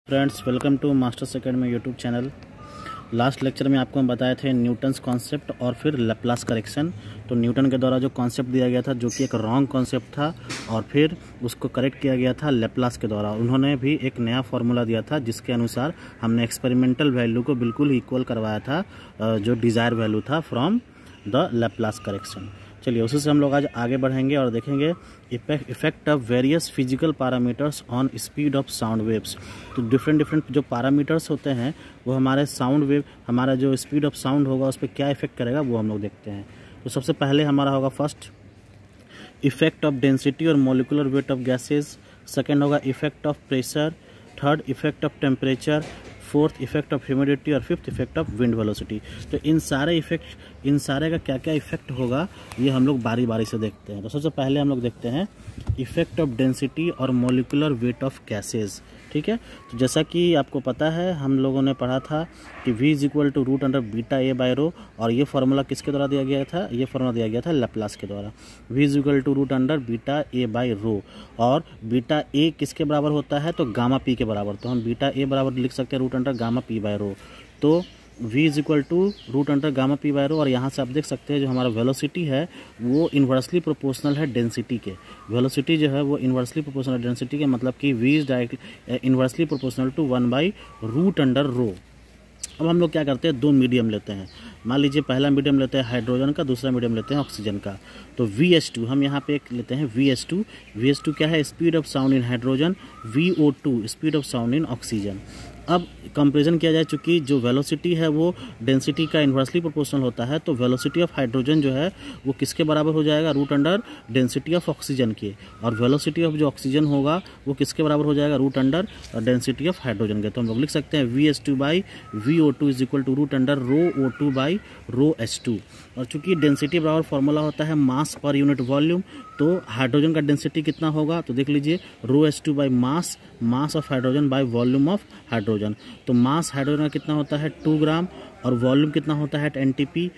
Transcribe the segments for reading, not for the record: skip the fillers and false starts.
Friends, welcome to masters academy YouTube channel. Last lecture में आपको हम बताए थे न्यूटन्स कॉन्सेप्ट और फिर लैप्लास करेक्शन। तो न्यूटन के द्वारा जो कॉन्सेप्ट दिया गया था जो कि एक रॉन्ग कॉन्सेप्ट था और फिर उसको करेक्ट किया गया था लैप्लास के द्वारा। उन्होंने भी एक नया फार्मूला दिया था जिसके अनुसार हमने एक्सपेरिमेंटल वैल्यू को बिल्कुल इक्वल करवाया था जो डिज़ायर वैल्यू था फ्रॉम द लैप्लास करेक्शन। चलिए उसी से हम लोग आज आगे बढ़ेंगे और देखेंगे effect of various physical parameters on speed of sound waves. तो डिफरेंट जो पैरामीटर्स होते हैं वो हमारे साउंड वेव, हमारा जो स्पीड ऑफ साउंड होगा उस पर क्या इफेक्ट करेगा वो हम लोग देखते हैं। तो सबसे पहले हमारा होगा फर्स्ट इफेक्ट ऑफ डेंसिटी और molecular weight of gases, second होगा effect of pressure, third effect of temperature, fourth effect of humidity और fifth effect of wind velocity. तो इन सारे का क्या क्या इफेक्ट होगा ये हम लोग बारी बारी से देखते हैं। तो सबसे पहले हम लोग देखते हैं इफेक्ट ऑफ डेंसिटी और मॉलिक्यूलर वेट ऑफ गैसेज। ठीक है, तो जैसा कि आपको पता है हम लोगों ने पढ़ा था कि v is equal to root under beta A by rho, और ये फार्मूला किसके द्वारा दिया गया था? ये फार्मूला दिया गया था लैप्लास के द्वारा। v is equal to root under beta A by rho, और बीटा ए किसके बराबर होता है? तो गामा पी के बराबर। तो हम बीटा ए बराबर लिख सकते हैं root under gamma P by rho. तो v is equal to root under gamma P by rho, और यहाँ से आप देख सकते हैं जो हमारा वेलोसिटी है वो इन्वर्सली प्रोपोर्शनल है डेंसिटी के। वेलोसिटी जो है वो इन्वर्सली प्रोपोर्शनल डेंसिटी के, मतलब कि v is directly inversely proportional to 1 by root under rho. अब हम लोग क्या करते हैं, दो मीडियम लेते हैं। मान लीजिए पहला मीडियम लेते हैं हाइड्रोजन का, दूसरा मीडियम लेते हैं ऑक्सीजन का। तो VH2 हम यहाँ पे एक लेते हैं VH2 क्या है? Speed of sound in hydrogen, VO2 speed of sound in oxygen. अब कंपेरिजन किया जाए, चूँकि जो वेलोसिटी है वो डेंसिटी का इन्वर्सली प्रोपोर्शनल होता है, तो वेलोसिटी ऑफ हाइड्रोजन जो है वो किसके बराबर हो जाएगा? Root under density of oxygen के। और वेलोसिटी ऑफ जो ऑक्सीजन होगा वो किसके बराबर हो जाएगा? Root under density of hydrogen के। तो हम लोग लिख सकते हैं VH2 by VO2 is equal to root under rho O2 by rho H2। और चूँकि डेंसिटी बराबर फॉर्मूला होता है मास पर यूनिट वॉल्यूम, तो हाइड्रोजन का डेंसिटी कितना होगा? तो देख लीजिए रो H2 by mass of hydrogen by volume of hydrogen. तो मास हाइड्रोजन का कितना होता है? 2 ग्राम, और वॉल्यूम कितना होता है NTP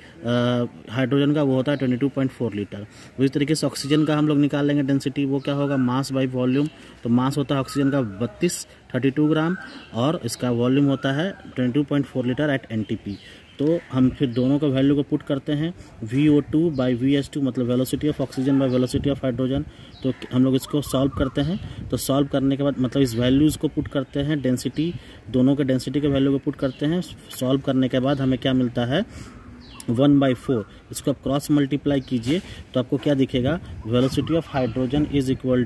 हाइड्रोजन का? वो होता है 22.4 लीटर। उसी तरीके से ऑक्सीजन का हम लोग निकाल लेंगे डेंसिटी, वो क्या होगा? Mass by volume. तो मास होता है ऑक्सीजन का 32 ग्राम, और इसका वॉल्यूम होता है 22.4 लीटर एट NTP। तो हम फिर दोनों का वैल्यू को पुट करते हैं, VO2 बाई VH2 मतलब velocity of oxygen by velocity of hydrogen. तो हम लोग इसको सॉल्व करते हैं। तो सॉल्व करने के बाद मतलब इस वैल्यूज़ को पुट करते हैं, डेंसिटी दोनों के डेंसिटी के वैल्यू को पुट करते हैं। सॉल्व करने के बाद हमें क्या मिलता है? 1/4। इसको आप क्रॉस मल्टीप्लाई कीजिए तो आपको क्या दिखेगा? Velocity of hydrogen is equal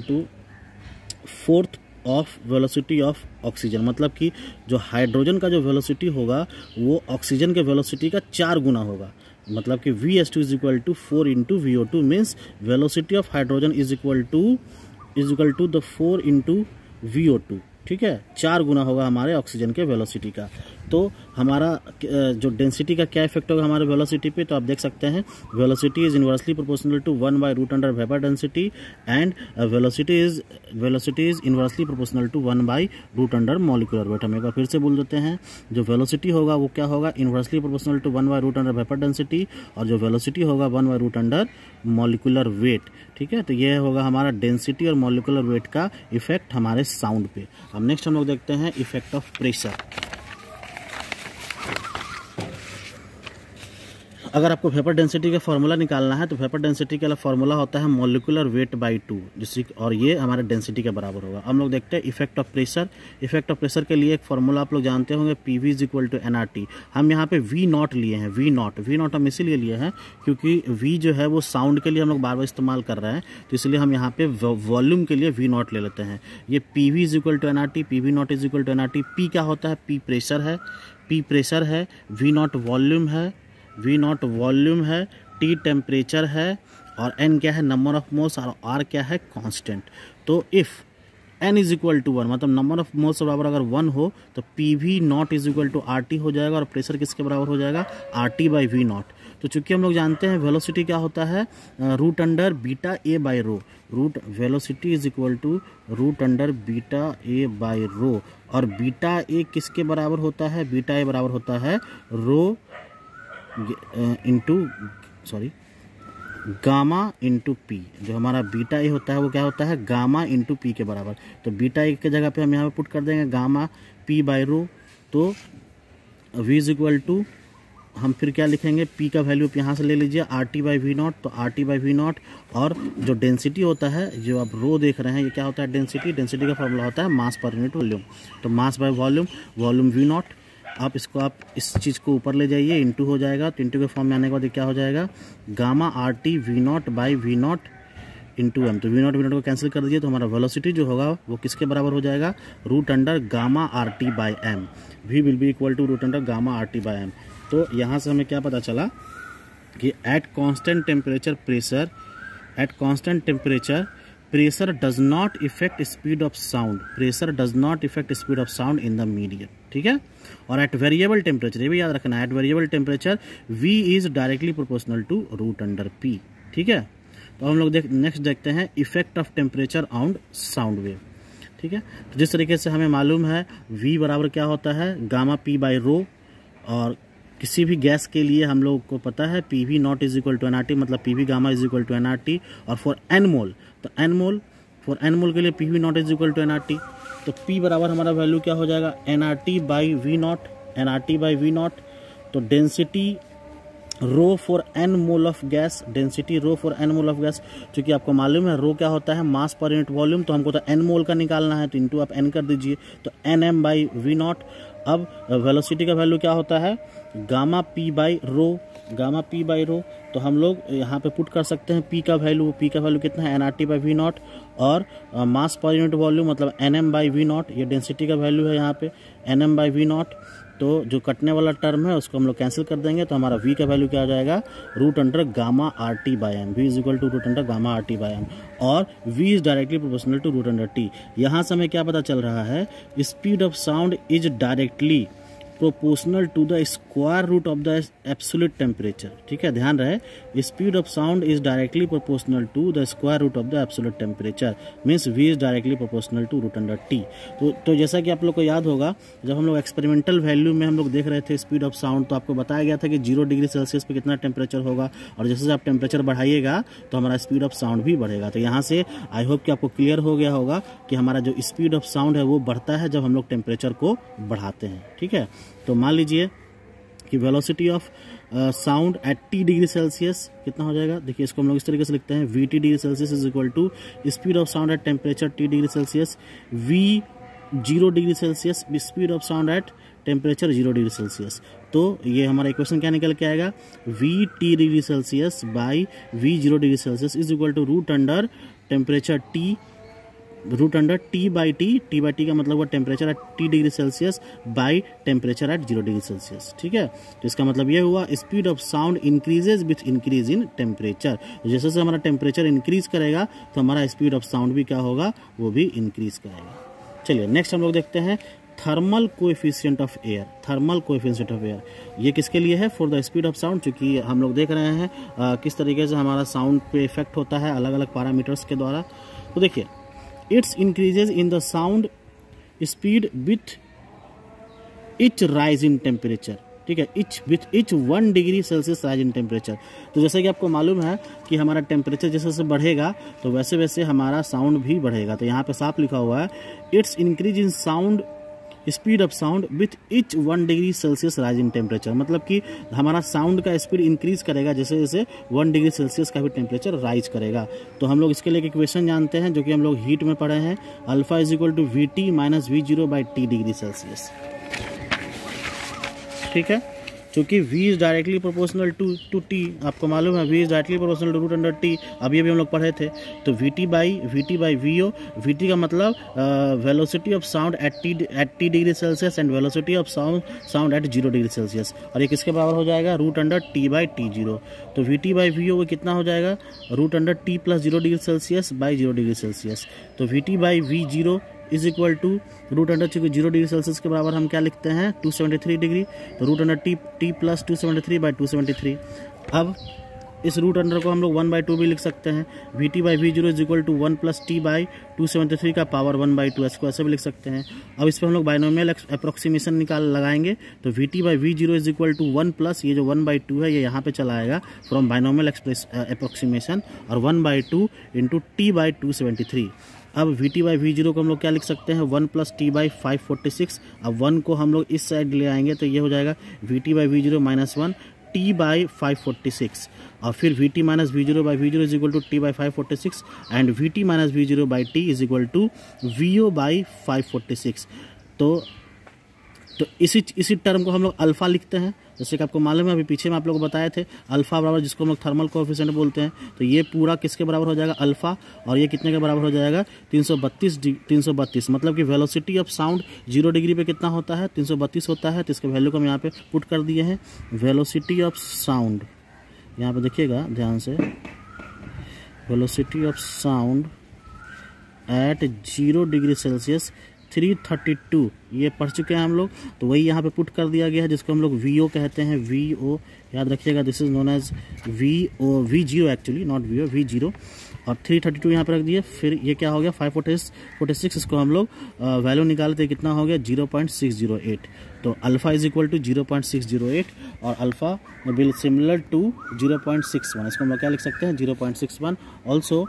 to fourth of velocity of oxygen. मतलब कि जो हाइड्रोजन का जो वेलोसिटी होगा वो ऑक्सीजन के वेलोसिटी का 4 गुना होगा। मतलब कि VH2 is equal to 4 into VO2 means velocity of hydrogen is equal to the 4 into VO2। ठीक है, 4 गुना होगा हमारे ऑक्सीजन के वेलोसिटी का। तो हमारा जो डेंसिटी का क्या इफेक्ट होगा हमारे वेलोसिटी पे? तो आप देख सकते हैं velocity is inversely proportional to 1 by root under vapour density, and velocity is inversely proportional to 1 by root under molecular weight. हम एक बार फिर से बोल देते हैं, जो वेलोसिटी होगा वो क्या होगा? Inversely proportional to 1 by root under vapour density, और जो वेलोसिटी होगा 1 by root under molecular weight. ठीक है, तो ये होगा हमारा डेंसिटी और मॉलिक्यूलर वेट का इफेक्ट हमारे साउंड पे। अब नेक्स्ट हम लोग देखते हैं इफेक्ट ऑफ प्रेशर। अगर आपको वेपर डेंसिटी का फार्मूला निकालना है तो वेपर डेंसिटी का फार्मूला होता है मॉलिक्यूलर वेट बाई 2, जिससे और ये हमारे डेंसिटी के बराबर होगा। हम लोग देखते हैं effect of pressure. Effect of pressure के लिए एक फार्मूला आप लोग जानते होंगे, PV is equal to NRT। हम यहाँ पे V0 लिए हैं। V0 हम इसीलिए लिए हैं क्योंकि V जो है वो साउंड के लिए हम लोग बार बार इस्तेमाल कर रहे हैं, तो इसलिए हम यहाँ पे वॉल्यूम के लिए V0 ले लेते हैं। ये PV is equal to NRT, PV0 is equal to NRT। P क्या होता है? P प्रेशर है, V0 वॉल्यूम है, T टेम्परेचर है, और N क्या है? नंबर ऑफ मोल्स, और R क्या है? कांस्टेंट। तो if N is equal to 1 मतलब नंबर ऑफ मोल्स के बराबर अगर 1 हो तो PV0 is equal to RT हो जाएगा, और प्रेशर किसके बराबर हो जाएगा? RT by V0। तो चूंकि हम लोग जानते हैं वेलोसिटी क्या होता है? Root under beta A by rho. Velocity is equal to root under beta A by rho, और बीटा ए किसके बराबर होता है? बीटा ए बराबर होता है रो गामा इंटू पी, जो हमारा बीटा ए होता है वो क्या होता है, गामा इंटू पी के बराबर। तो बीटा ए के जगह पे हम यहाँ पे पुट कर देंगे गामा पी बाई रो। तो v इज इक्वल टू, हम फिर क्या लिखेंगे, p का वैल्यू आप यहाँ से ले लीजिए R T by V not. तो R T by V not, और जो डेंसिटी होता है, जो आप रो देख रहे हैं, ये क्या होता है, डेंसिटी। डेंसिटी का फॉर्मूला होता है मास पर यूनिट वॉल्यूम। तो mass by volume, volume V naught. आप इसको, आप इस चीज़ को ऊपर ले जाइए, इंटू हो जाएगा। तो इंटू के फॉर्म में आने के बाद क्या हो जाएगा, gamma R T V not by V not into M. तो वी नॉट को कैंसिल कर दीजिए, तो हमारा वेलोसिटी जो होगा वो किसके बराबर हो जाएगा, root under gamma R T by M. We will be equal to root under gamma R T by M. तो यहाँ से हमें क्या पता चला कि at constant temperature pressure, at constant temperature pressure does not effect speed of sound, pressure does not effect speed of sound in the medium, ठीक है। और एट वेरिएबल टेम्परेचर, ये भी याद रखना है, at variable temperature v is directly proportional to root under p, ठीक है। तो हम लोग नेक्स्ट देखते हैं effect of temperature on sound wave, ठीक है। तो जिस तरीके से हमें मालूम है v बराबर क्या होता है, गामा p बाई रो, और किसी भी गैस के लिए हम लोग को पता है P V naught is equal to N R T, मतलब P V gamma is equal to N R T. और फॉर एन मोल, तो N mole, for N mole के लिए P V naught is equal to N R T. तो P बराबर हमारा value क्या हो जाएगा, N R T by V naught, N R T by V not. तो density rho for N mole of gas, density rho for N mole of gas, क्योंकि आपको मालूम है रो क्या होता है, मास पर यूनिट वॉल्यूम। तो हमको तो एन मोल का निकालना है, तो इंटू आप एन कर दीजिए, तो N M by V not. अब वेलोसिटी का वैल्यू क्या होता है, gamma P by rho, gamma P by rho. तो हम लोग यहाँ पे पुट कर सकते हैं पी का वैल्यू, पी का वैल्यू कितना है, N R T by V not, और मास पर यूनिट वॉल्यूम मतलब N M by V not. ये डेंसिटी का वैल्यू है यहाँ पे N M by V not. तो जो कटने वाला टर्म है उसको हम लोग कैंसिल कर देंगे, तो हमारा v का वैल्यू क्या आ जाएगा, root under gamma R T by M. V is equal to root under gamma R T by M, और v is directly proportional to root under T. यहाँ से हमें क्या पता चल रहा है, speed of sound is directly proportional to the square root of the absolute temperature, ठीक है, ध्यान रहे, speed of sound is directly proportional to the square root of the absolute temperature, means v is directly proportional to root under T. तो जैसा कि आप लोग को याद होगा, जब हम लोग एक्सपेरिमेंटल वैल्यू में हम लोग देख रहे थे स्पीड ऑफ साउंड, तो आपको बताया गया था कि 0 डिग्री सेल्सियस पे कितना टेम्परेचर होगा, और जैसे आप टेम्परेचर बढ़ाइएगा तो हमारा स्पीड ऑफ साउंड भी बढ़ेगा। तो यहाँ से आई होप कि आपको क्लियर हो गया होगा कि हमारा जो स्पीड ऑफ साउंड है वो बढ़ता है जब हम लोग टेम्परेचर को बढ़ाते हैं, ठीक है। तो मान लीजिए कि velocity of sound eight T degree Celsius कितना हो जाएगा, देखिए इसको हम लोग इस तरीके से लिखते हैं, V T degree Celsius is equal to speed of sound at temperature T degree Celsius, V 0 degree Celsius speed of sound at temperature 0 degree Celsius. तो ये हमारा इक्वेशन क्या निकल के आएगा, V T degree Celsius by V 0 degree Celsius is equal to root under temperature T, root under T by T by T का मतलब हुआ temperature at T degree Celsius by temperature at 0 degree Celsius, ठीक है। तो इसका मतलब ये हुआ speed of sound increases with increase in temperature. तो जैसे जैसे हमारा टेम्परेचर इंक्रीज करेगा तो हमारा स्पीड ऑफ साउंड भी क्या होगा, वो भी इंक्रीज करेगा। चलिए नेक्स्ट हम लोग देखते हैं thermal coefficient of air, thermal coefficient of air ये किसके लिए है, for the speed of sound, क्योंकि हम लोग देख रहे हैं किस तरीके से हमारा साउंड पे इफेक्ट होता है अलग अलग पैरामीटर्स के द्वारा। तो देखिए it's increases in the sound speed with each rise in temperature, ठीक है, etch 1 degree Celsius rise in temperature. तो जैसे कि आपको मालूम है कि हमारा टेम्परेचर जैसे जैसे बढ़ेगा तो वैसे वैसे हमारा साउंड भी बढ़ेगा। तो यहाँ पे साफ लिखा हुआ है it's increase in sound speed of sound with each 1 degree Celsius rise in temperature, मतलब कि हमारा साउंड का स्पीड इंक्रीज करेगा जैसे जैसे 1 डिग्री सेल्सियस का भी टेम्परेचर राइज करेगा। तो हम लोग इसके लिए एक इक्वेशन जानते हैं जो कि हम लोग हीट में पढ़े हैं, alpha is equal to V T minus V 0 by T degree Celsius, ठीक है, क्योंकि v is directly proportional to t, आपको मालूम है v is directly proportional to root under t, अभी हम लोग पढ़े थे। तो vt बाई vo, vt का मतलब velocity of sound eight T degree Celsius and velocity of sound eight 0 degree Celsius, और ये किसके बराबर हो जाएगा, root under t by t0। तो vt बाई vo वो कितना हो जाएगा, root under t plus 0 degree Celsius by 0 degree Celsius. तो vt by v0 is equal to root under, चूंकि 0 डिग्री सेल्सियस के बराबर हम क्या लिखते हैं 273 डिग्री, तो root under T plus 273 by 273। अब इस रूट अंडर को हम लोग 1/2 भी लिख सकते हैं। VT/V0 is equal to 1 + T/273 का पावर 1/2, इसको ऐसे भी लिख सकते हैं। अब इस पर हम लोग बाइनोमियल अप्रोक्सीमेशन लगाएंगे तो VT/V0 इज इक्वल टू 1 + ये जो 1/2 है ये यहाँ पे चला आएगा फ्रॉम बाइनोमियल अप्रोक्सीमेशन, और 1/2 × T/273। अब VT/V0 को हम लोग क्या लिख सकते हैं, 1 + T/546। अब 1 को हम लोग इस साइड ले आएंगे तो ये हो जाएगा VT/V0 - 1 T/546, और फिर VT-V0/V0 is equal to T/546 and VT-V0/T is equal to VO/546। तो इसी टर्म को हम लोग अल्फा लिखते हैं, जैसे कि आपको मालूम है अभी पीछे में आप लोगों को बताए थे अल्फा बराबर जिसको हम लोग थर्मल कोएफिशिएंट बोलते हैं। तो ये पूरा किसके बराबर हो जाएगा, अल्फा, और ये कितने के बराबर हो जाएगा, 332। मतलब कि वेलोसिटी ऑफ साउंड 0 डिग्री पे कितना होता है, 332 होता है। तो इसके वैल्यू को हम यहाँ पे पुट कर दिए हैं। वेलोसिटी ऑफ साउंड, यहाँ पे देखिएगा ध्यान से, velocity of sound eight 0 degree Celsius 332, ये पढ़ चुके हैं हम लोग। तो वही यहाँ पे पुट कर दिया गया है जिसको हम लोग VO कहते हैं। VO याद रखिएगा, this is known as V0 actually, not VO, V0। और 332 यहाँ पे रख दिए। फिर ये क्या हो गया, 546, इसको हम लोग वैल्यू निकालते कितना हो गया, 0.608। तो अल्फा इज इक्वल टू 0.608 और अल्फा विल सिमिलर टू 0.61। इसको हम लोग क्या लिख सकते हैं, 0.61। ऑल्सो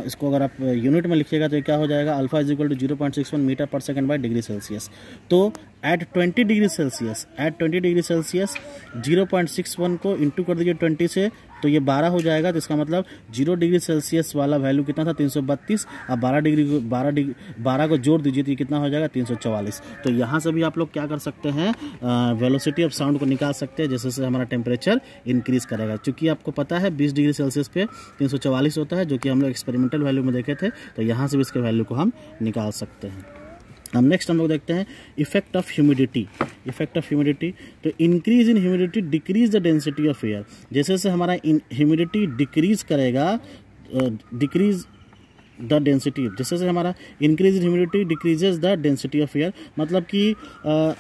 इसको अगर आप यूनिट में लिखिएगा तो ये क्या हो जाएगा, alpha is equal to 0.61 metre per second degree Celsius. तो एट 20 डिग्री सेल्सियस 0.61 को इंटू कर दीजिए 20 से, तो ये 12 हो जाएगा। तो इसका मतलब 0 डिग्री सेल्सियस वाला वैल्यू कितना था, 332। अब 12 को जोड़ दीजिए तो ये कितना हो जाएगा, 344। तो यहाँ से भी आप लोग क्या कर सकते हैं, वेलोसिटी ऑफ साउंड को निकाल सकते हैं जैसे हमारा टेम्परेचर इंक्रीज करेगा। चूंकि आपको पता है 20 डिग्री सेल्सियस पे 344 होता है, जो कि हम लोग एक्सपेरिमेंटल वैल्यू में देखे थे। तो यहाँ से भी इसके वैल्यू को हम निकाल सकते हैं। अब नेक्स्ट हम लोग देखते हैं इफेक्ट ऑफ ह्यूमिडिटी। तो increase in humidity decrease the density of air. जैसे जैसे हमारा ह्यूमिडिटी डिक्रीज करेगा, डिक्रीज द डेंसिटी, जैसे जैसे हमारा increase in humidity decreases the density of air. मतलब कि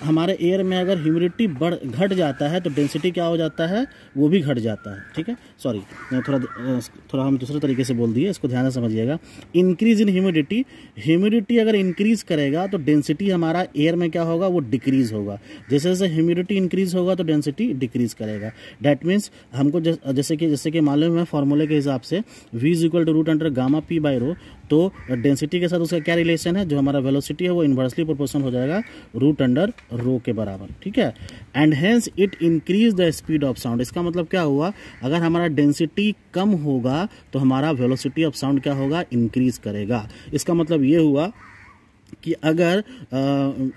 हमारे एयर में अगर ह्यूमिडिटी घट जाता है तो डेंसिटी क्या हो जाता है, वो भी घट जाता है। ठीक है, सॉरी थोड़ा हम दूसरे तरीके से बोल दिए, इसको ध्यान से समझिएगा। इंक्रीज इन ह्यूमिडिटी अगर इंक्रीज करेगा तो डेंसिटी हमारा एयर में क्या होगा, वो डिक्रीज होगा। जैसे जैसे ह्यूमिडिटी इंक्रीज होगा तो डेंसिटी डिक्रीज करेगा। डैट मीन्स हमको जैसे कि मालूम है फॉर्मूले के हिसाब से V is equal to √P/ρ। तो डेंसिटी के साथ उसका क्या रिलेशन है, जो हमारा वेलोसिटी है वो इन्वर्सली प्रोपोर्शनल हो जाएगा √ρ के बराबर। ठीक है, and hence it increase the speed of sound. इसका मतलब क्या हुआ, अगर हमारा डेंसिटी कम होगा तो हमारा वेलोसिटी ऑफ साउंड क्या होगा, इंक्रीज करेगा। इसका मतलब ये हुआ कि अगर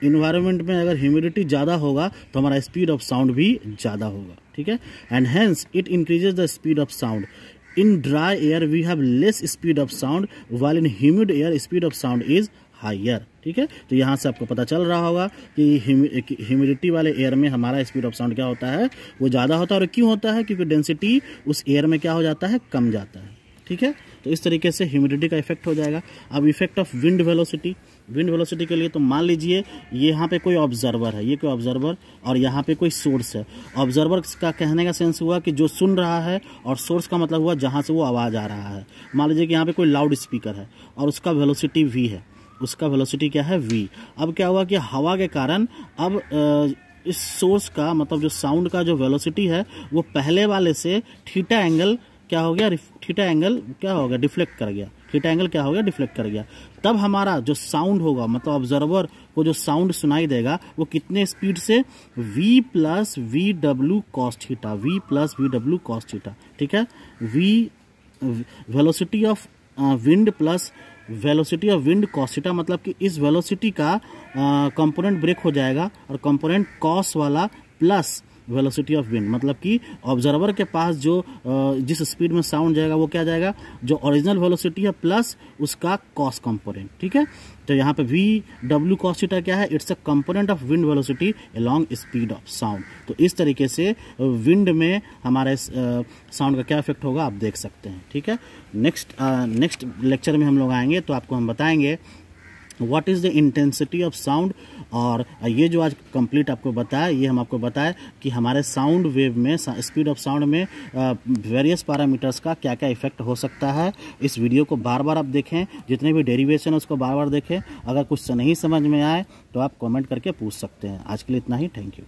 इन्वायरमेंट में अगर ह्यूमिडिटी ज़्यादा होगा तो हमारा स्पीड ऑफ साउंड भी ज़्यादा होगा। ठीक है, and hence it increases the speed of sound. In dry air we have less speed of sound, while in humid air speed of sound is higher। ठीक है, तो यहाँ से आपको पता चल रहा होगा कि ह्यूमिडिटी वाले एयर में हमारा स्पीड ऑफ साउंड क्या होता है, वो ज़्यादा होता है। और क्यों होता है, क्योंकि डेंसिटी उस एयर में क्या हो जाता है, कम जाता है। ठीक है, तो इस तरीके से ह्यूमिडिटी का इफेक्ट हो जाएगा। अब इफेक्ट ऑफ विंड वेलोसिटी के लिए तो मान लीजिए ये यहाँ पे कोई ऑब्जर्वर है, ये कोई ऑब्जर्वर और यहाँ पे कोई सोर्स है। ऑब्जर्वर का कहने का सेंस हुआ कि जो सुन रहा है, और सोर्स का मतलब हुआ जहाँ से वो आवाज़ आ रहा है। मान लीजिए कि यहाँ पे कोई लाउड स्पीकर है और उसका वेलोसिटी V है, उसका वेलोसिटी क्या है, V। अब क्या हुआ कि हवा के कारण अब इस सोर्स का मतलब जो साउंड का जो वेलोसिटी है वो पहले वाले से थीटा एंगल क्या हो गया, डिफ्लेक्ट कर गया। तब हमारा जो साउंड होगा, मतलब ऑब्जर्वर को जो साउंड सुनाई देगा वो कितने स्पीड से, V + VW cos थीटा। ठीक है, velocity of wind plus velocity of wind cos theta. मतलब कि इस वेलोसिटी का कंपोनेंट ब्रेक हो जाएगा और कंपोनेंट cos वाला प्लस वेलोसिटी ऑफ विंड। मतलब कि ऑब्जर्वर के पास जो जिस स्पीड में साउंड जाएगा वो क्या जाएगा, जो ओरिजिनल वेलोसिटी है प्लस उसका कॉस कंपोनेंट। ठीक है, तो यहाँ पे VW cos थीटा क्या है, it's a component of wind velocity along speed of sound. तो इस तरीके से विंड में हमारे साउंड का क्या इफेक्ट होगा आप देख सकते हैं। ठीक है, नेक्स्ट लेक्चर में हम लोग आएंगे तो आपको हम बताएंगे what is the intensity of sound. और ये जो आज कंप्लीट आपको बताया, ये हम आपको बताया कि हमारे साउंड वेव में, स्पीड ऑफ साउंड में वेरियस पैरामीटर्स का क्या क्या इफेक्ट हो सकता है। इस वीडियो को बार बार आप देखें, जितने भी डेरिवेशन है उसको बार बार देखें। अगर कुछ नहीं समझ में आए तो आप कमेंट करके पूछ सकते हैं। आज के लिए इतना ही, थैंक यू।